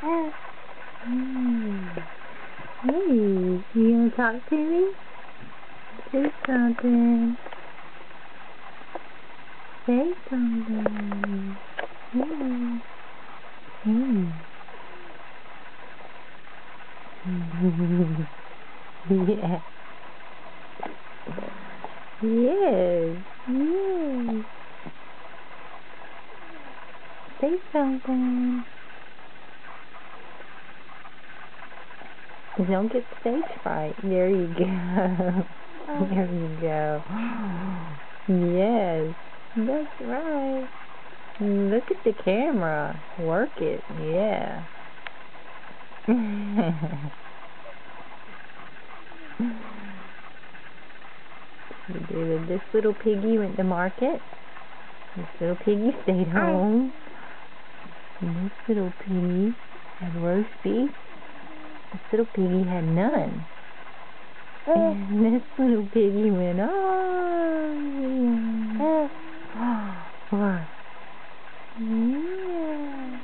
Hey, you gonna talk to me? Say something. Say something. Hey. Yeah. Yes. Yes. Say something. Don't get stage fright. There you go. There you go. Yes. That's right. Look at the camera. Work it. Yeah. This little piggy went to market. This little piggy stayed home. And this little piggy had roast beef. This little piggy had none. And this little piggy went, oh, yeah. What? Yeah.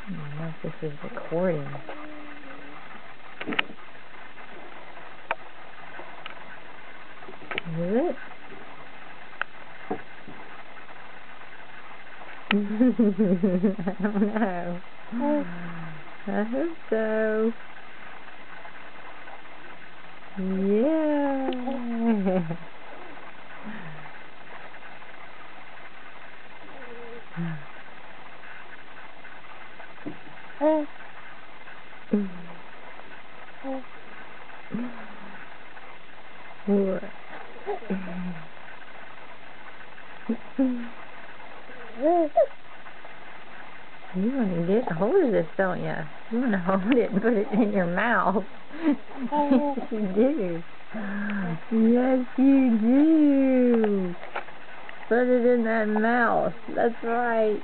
I don't know if this is recording. Is it? I don't know. I hope so. Yeah. What? You want to get a hold of this, don't you? You want to hold it and put it in your mouth. Yes, you do. Yes, you do. Put it in that mouth. That's right.